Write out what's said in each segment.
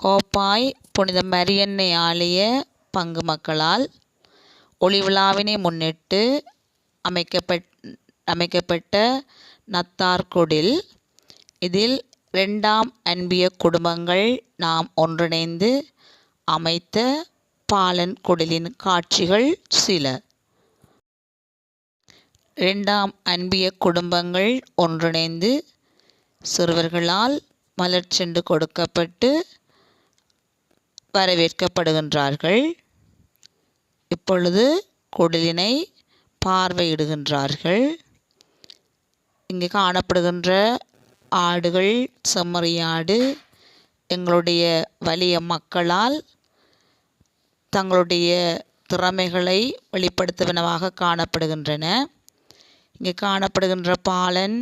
கோப்பாய் புனித மரியன்னை ஆலய பங்கு மக்களால் ஒளி விழாவினை முன்னிட்டு அமைக்கப்பட்ட நத்தார்குடில். இதில் 2ஆம் அன்பிய குடும்பங்கள் நாம் ஒன்றிணைந்து அமைத்த பாலன் குடிலின் காட்சிகள் சில. 2ஆம் அன்பிய குடும்பங்கள் ஒன்றிணைந்து சிறுவர்களால் மலர் செண்டு கொடுக்கப்பட்டு வரவேற்கப்படுகின்றார்கள். இப்பொழுது குடிலினை பார்வையிடுகின்றார்கள். இங்கு காணப்படுகின்ற ஆடுகள் செம்மறியாடு எங்களுடைய வலிய மக்களால் தங்களுடைய திறமைகளை வெளிப்படுத்துவனவாக காணப்படுகின்றன. இங்கு காணப்படுகின்ற பாலன்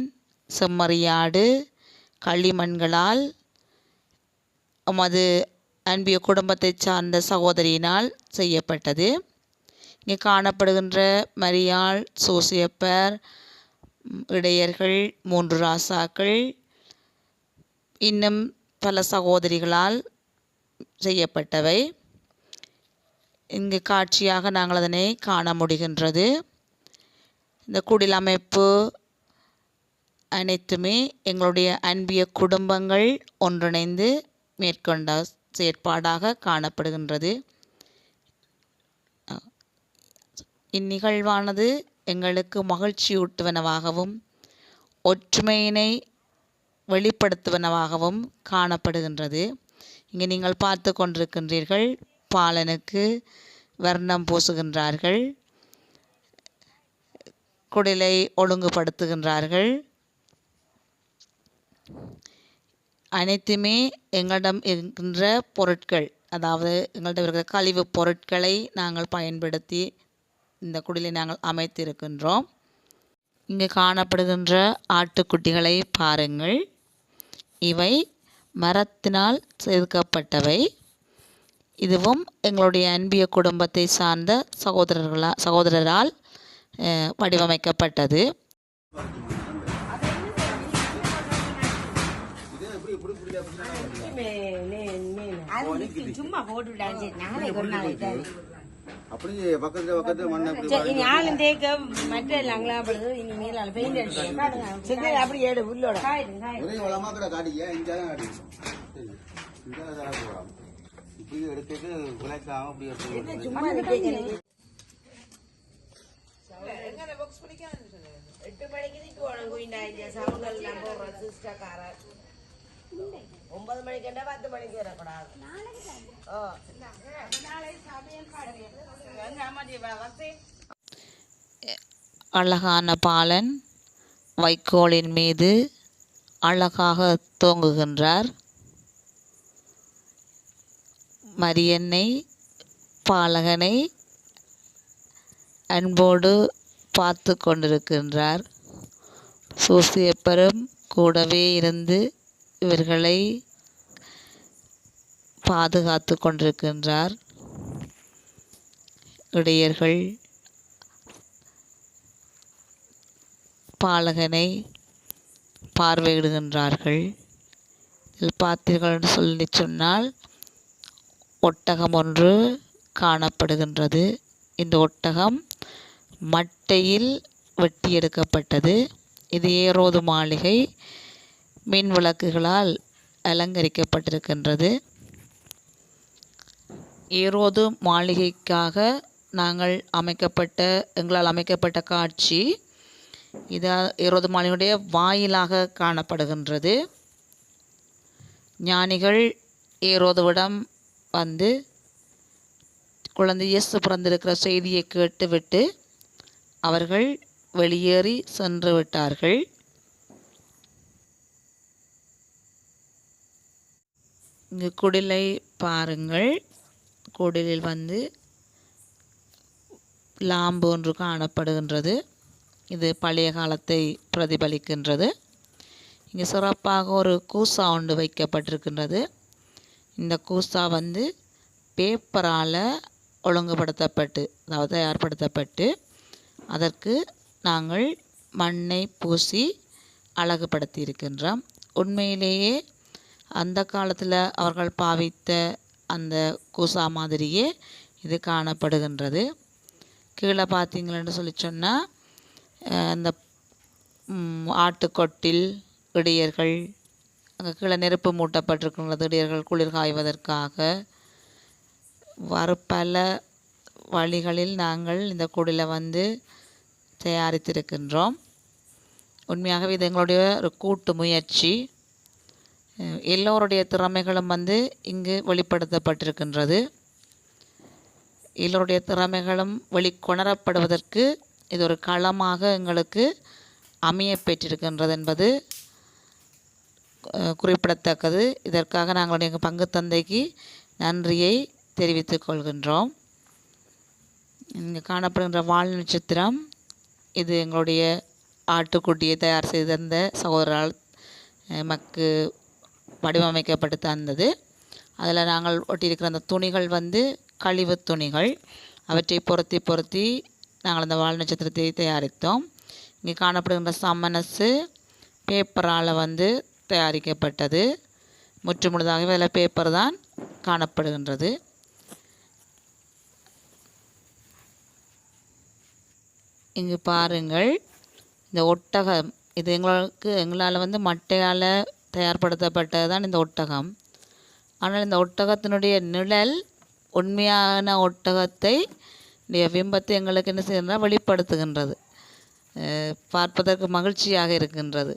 செம்மறியாடு களிமண்களால் எமது அன்பிய குடும்பத்தை சார்ந்த சகோதரியினால் செய்யப்பட்டது. இங்கே காணப்படுகின்ற மரியாள், சோசியப்பர், இடையர்கள், 3 ராசாக்கள், இன்னும் பல சகோதரிகளால் செய்யப்பட்டவை. இங்கு காட்சியாக நாங்கள் அதனை காண முடிகின்றது. இந்த குடில் அமைப்பு அனைத்துமே எங்களுடைய அன்பிய குடும்பங்கள் ஒன்றிணைந்து மேற்கொண்ட செயற்பாடாக காணப்படுகின்றது. இந்நிகழ்வானது எங்களுக்கு மகிழ்ச்சியூட்டுவனவாகவும் ஒற்றுமையினை வெளிப்படுத்துவனவாகவும் காணப்படுகின்றது. இங்கே நீங்கள் பார்த்து கொண்டிருக்கின்றீர்கள், பாலனுக்கு வர்ணம் பூசுகின்றார்கள், குடிலை ஒழுங்குபடுத்துகின்றார்கள். அனைத்துமே எங்களிடம் இருக்கின்ற பொருட்கள், அதாவது எங்களிடம் இருக்கிற கழிவு பொருட்களை நாங்கள் பயன்படுத்தி இந்த குடிலை நாங்கள் அமைத்திருக்கின்றோம். இங்கு காணப்படுகின்ற ஆட்டுக்குட்டிகளை பாருங்கள். இவை மரத்தினால் செதுக்கப்பட்டவை. இதுவும் எங்களுடைய அன்பிய குடும்பத்தை சார்ந்த சகோதரரால் வடிவமைக்கப்பட்டது. சும்மா போட்டு அப்படியே பக்கத்து மண்ணை அப்படி ஏடு உள்ளோட ஒரே வளமா கூட காட்டிக்க இங்கதான் காட்டி இப்படி எடுத்துட்டு விளக்காம அப்படி எடுத்து 8 மணிக்கு சமங்கள் 9 மணிக்கு 10 மணிக்கு வரக்கூடாது. அழகான பாலன் வைக்கோலின் மீது அழகாக தூங்குகின்றார். மரியன்னை பாலகனை அன்போடு பார்த்து கொண்டிருக்கின்றார். சூசியப்பரும் கூடவே இருந்து இவர்களை பாதுகாத்து கொண்டிருக்கின்றார். இடையர்கள் பாலகனை பார்வையிடுகின்றார்கள். இதில் பார்த்தீர்கள் என்று சொல்லி சொன்னால் ஒட்டகம் ஒன்று காணப்படுகின்றது. இந்த ஒட்டகம் மட்டையில் வெட்டி எடுக்கப்பட்டது. இது ஏரோது மாளிகை மின் விளக்குகளால் அலங்கரிக்கப்பட்டிருக்கின்றது. ஏரோது மாளிகைக்காக எங்களால் அமைக்கப்பட்ட காட்சி இது ஏரோது மாளிகையுடைய வாயிலாக காணப்படுகின்றது. ஞானிகள் ஏரோதுவிடம் வந்து குழந்தை இயேசு பிறந்திருக்கிற செய்தியை கேட்டுவிட்டு அவர்கள் வெளியேறி சென்று விட்டார்கள். இங்கு குடிலை பாருங்கள். குடிலில் வந்து லாம்பு ஒன்று காணப்படுகின்றது. இது பழைய காலத்தை பிரதிபலிக்கின்றது. இங்கு சிறப்பாக ஒரு கூசா ஒன்று வைக்கப்பட்டிருக்கின்றது. இந்த கூசா வந்து பேப்பரால் ஒழுங்குபடுத்தப்பட்டு, அதாவது தயார்படுத்தப்பட்டு அதற்கு நாங்கள் மண்ணை பூசி அழகுபடுத்தி இருக்கின்றோம். உண்மையிலேயே அந்த காலத்தில் அவர்கள் பாவித்த அந்த கூசா மாதிரியே இது காணப்படுகின்றது. கீழே பார்த்தீங்களன்னு சொல்லி சொன்னால் அந்த ஆட்டுக்கொட்டில் இடையர்கள் அங்கே கீழே நெருப்பு மூட்டப்பட்டிருக்கின்றது. இடையர்கள் குளிர் காய்வதற்காக பல வழிகளில் நாங்கள் இந்த குடிலை வந்து தயாரித்திருக்கின்றோம். உண்மையாகவே இது எங்களுடைய ஒரு கூட்டு முயற்சி. எல்லோருடைய திறமைகளும் வந்து இங்கு வெளிப்படுத்தப்பட்டிருக்கின்றது. எல்லோருடைய திறமைகளும் வெளிக்கொணரப்படுவதற்கு இது ஒரு களமாக எங்களுக்கு அமைய பெற்றிருக்கின்றது என்பது குறிப்பிடத்தக்கது. இதற்காக நாங்கள் எங்கள் பங்கு தந்தைக்கு நன்றியை தெரிவித்துக் கொள்கின்றோம். இங்கே காணப்படுகின்ற வால் நட்சத்திரம் இது எங்களுடைய ஆட்டுக்குட்டியை தயார் செய்து தந்த சகோதரரால் எமக்கு வடிவமைக்கப்பட்டு தந்தது. அதில் நாங்கள் ஒட்டியிருக்கிற அந்த துணிகள் வந்து கழிவு துணிகள். அவற்றை பொருத்தி நாங்கள் அந்த வால் நட்சத்திரத்தை தயாரித்தோம். இங்கே காணப்படுகின்ற சமனஸு பேப்பரால் வந்து தயாரிக்கப்பட்டது. முற்றுமுழுதாகவே அதில் பேப்பர் தான் காணப்படுகின்றது. இங்கு பாருங்கள், இந்த ஒட்டகம் இது எங்களால் வந்து மட்டையால் தயார்படுத்தப்பட்டது தான் இந்த ஒட்டகம். ஆனால் இந்த ஒட்டகத்தினுடைய நிழல் உண்மையான ஒட்டகத்தை பிம்பத்தை எங்களுக்கு என்ன செய்யறதுனா வெளிப்படுத்துகின்றது. பார்ப்பதற்கு மகிழ்ச்சியாக இருக்கின்றது.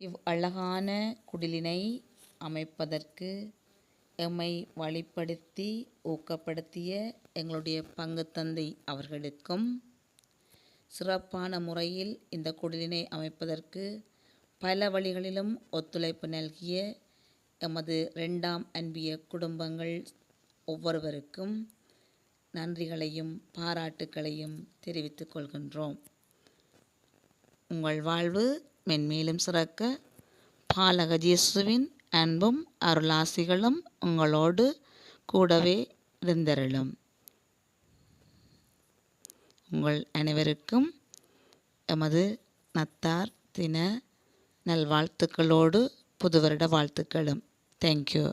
இவ் அழகான குடிலினை அமைப்பதற்கு எம்மை வழிப்படுத்தி ஊக்கப்படுத்திய எங்களுடைய பங்கு தந்தை அவர்களுக்கும், சிறப்பான முறையில் இந்த குடிலினை அமைப்பதற்கு பல வழிகளிலும் ஒத்துழைப்பு நல்கிய எமது 2ஆம் அன்பிய குடும்பங்கள் ஒவ்வொருவருக்கும் நன்றிகளையும் பாராட்டுக்களையும் தெரிவித்துக் கொள்கின்றோம். உங்கள் வாழ்வு மென்மேலும் சிறக்க பாலக இயேசுவின் அன்பும் அருளாசிகளும் உங்களோடு கூடவே இருந்தருளும். உங்கள் அனைவருக்கும் எமது நத்தார் தின நல்வாழ்த்துக்களோடு புது வருட வாழ்த்துக்களும். தேங்க்யூ.